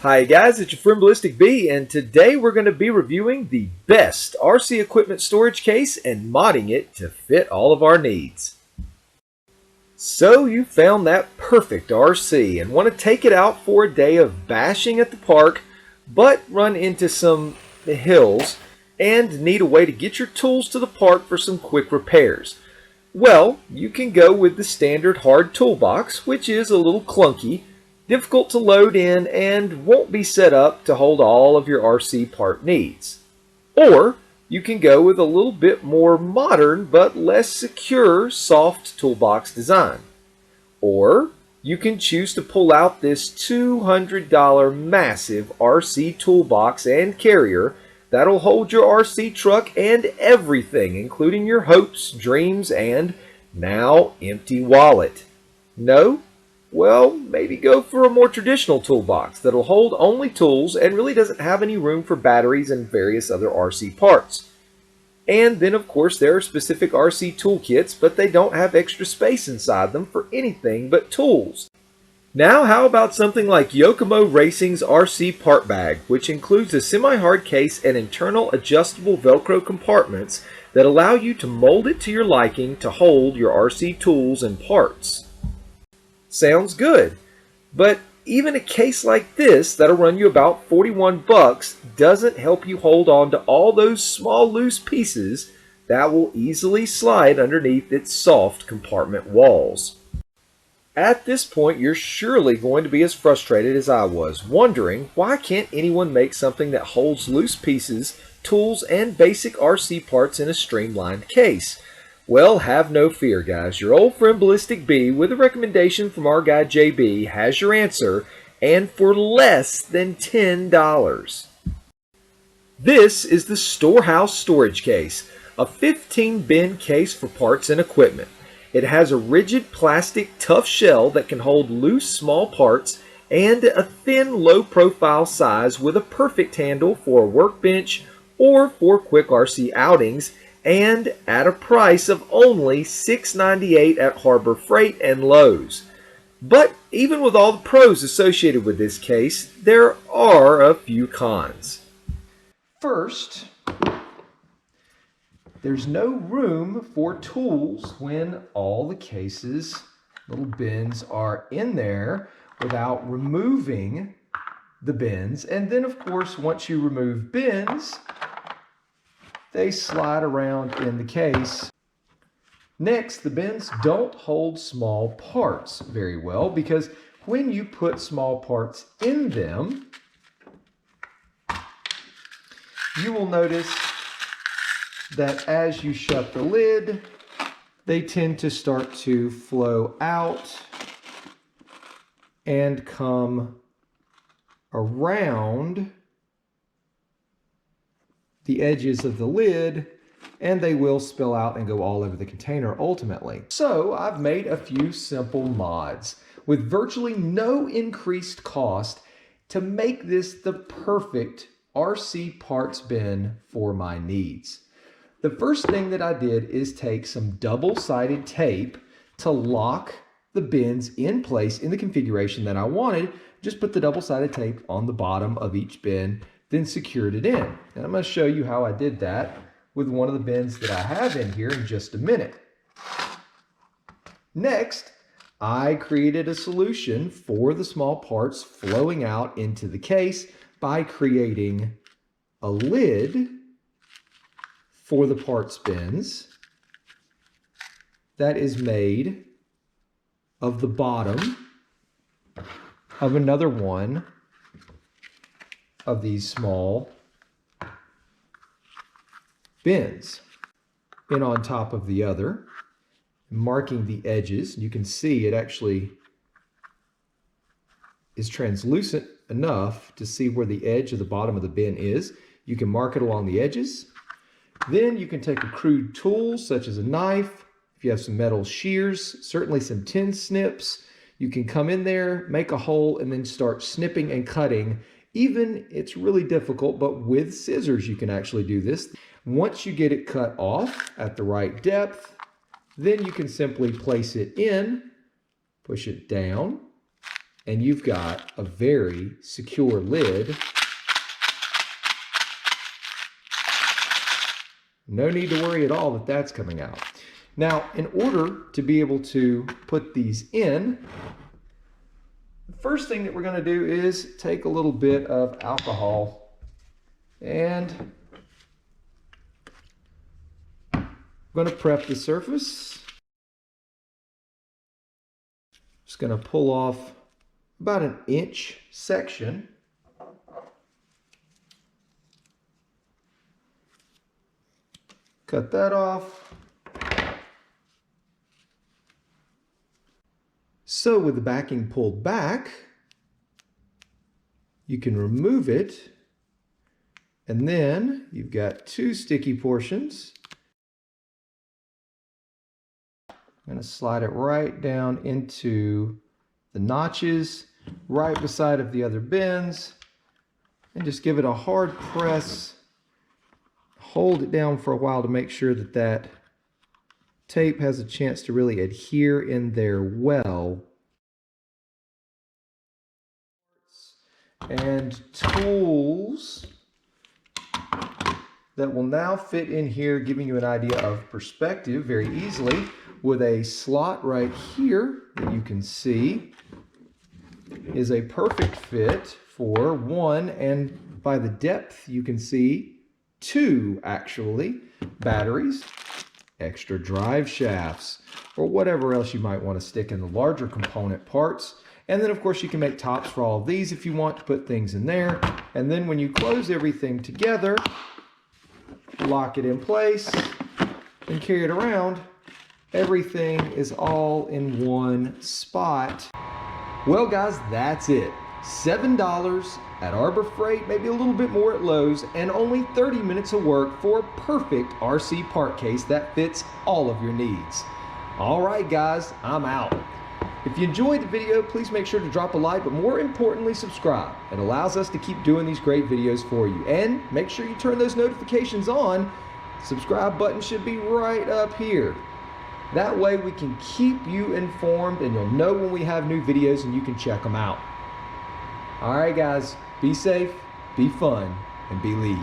Hi guys, it's your friend Ballistic B, and today we're going to be reviewing the best RC equipment storage case and modding it to fit all of our needs. So you found that perfect RC and want to take it out for a day of bashing at the park, but run into some hills and need a way to get your tools to the park for some quick repairs. Well, you can go with the standard hard toolbox, which is a little clunky, difficult to load in, and won't be set up to hold all of your RC part needs. Or you can go with a little bit more modern but less secure soft toolbox design. Or you can choose to pull out this $200 massive RC toolbox and carrier that'll hold your RC truck and everything, including your hopes, dreams, and now empty wallet. No? Well, maybe go for a more traditional toolbox that'll hold only tools and really doesn't have any room for batteries and various other RC parts. And then of course there are specific RC toolkits, but they don't have extra space inside them for anything but tools. Now how about something like Yokomo Racing's RC part bag, which includes a semi-hard case and internal adjustable Velcro compartments that allow you to mold it to your liking to hold your RC tools and parts. Sounds good, but even a case like this that'll run you about 41 bucks doesn't help you hold on to all those small loose pieces that will easily slide underneath its soft compartment walls. At this point, you're surely going to be as frustrated as I was, wondering why can't anyone make something that holds loose pieces, tools, and basic RC parts in a streamlined case? Well, have no fear, guys. Your old friend Ballistic B, with a recommendation from our guy JB, has your answer, and for less than $10. This is the Storehouse Storage Case, a 15-bin case for parts and equipment. It has a rigid plastic tough shell that can hold loose small parts and a thin low-profile size with a perfect handle for a workbench or for quick RC outings, and at a price of only $6.98 at Harbor Freight and Lowe's. But even with all the pros associated with this case, there are a few cons. First, there's no room for tools when all the cases, little bins, are in there without removing the bins. And then of course, once you remove bins, they slide around in the case. Next, the bins don't hold small parts very well because when you put small parts in them, you will notice that as you shut the lid, they tend to start to flow out and come around the edges of the lid, and they will spill out and go all over the container ultimately. So I've made a few simple mods with virtually no increased cost to make this the perfect RC parts bin for my needs. The first thing that I did is take some double-sided tape to lock the bins in place in the configuration that I wanted. Just put the double-sided tape on the bottom of each bin, then secured it in. And I'm going to show you how I did that with one of the bins that I have in here in just a minute. Next, I created a solution for the small parts flowing out into the case by creating a lid for the parts bins that is made of the bottom of another one of these small bins, and on top of the other, marking the edges. You can see it actually is translucent enough to see where the edge of the bottom of the bin is. You can mark it along the edges. Then you can take a crude tool such as a knife. If you have some metal shears, certainly some tin snips, you can come in there, make a hole, and then start snipping and cutting. Even it's really difficult, but with scissors you can actually do this. Once you get it cut off at the right depth, then you can simply place it in, push it down, and you've got a very secure lid. No need to worry at all that that's coming out. Now, in order to be able to put these in, the first thing that we're going to do is take a little bit of alcohol and I'm going to prep the surface. Just going to pull off about an inch section. Cut that off. So with the backing pulled back, you can remove it, and then you've got two sticky portions. I'm going to slide it right down into the notches right beside of the other bins and just give it a hard press. Hold it down for a while to make sure that that tape has a chance to really adhere in there well. And tools that will now fit in here, giving you an idea of perspective very easily, with a slot right here that you can see is a perfect fit for one, and by the depth you can see two actually batteries, extra drive shafts, or whatever else you might want to stick in the larger component parts. And then of course you can make tops for all of these if you want to put things in there. And then when you close everything together, lock it in place and carry it around, everything is all in one spot. Well guys, that's it. $7 at Arbor Freight, maybe a little bit more at Lowe's, and only 30 minutes of work for a perfect RC part case that fits all of your needs. All right guys, I'm out. If you enjoyed the video, please make sure to drop a like, but more importantly, subscribe. It allows us to keep doing these great videos for you. And make sure you turn those notifications on. The subscribe button should be right up here. That way we can keep you informed and you'll know when we have new videos and you can check them out. All right guys, be safe, be fun, and believe.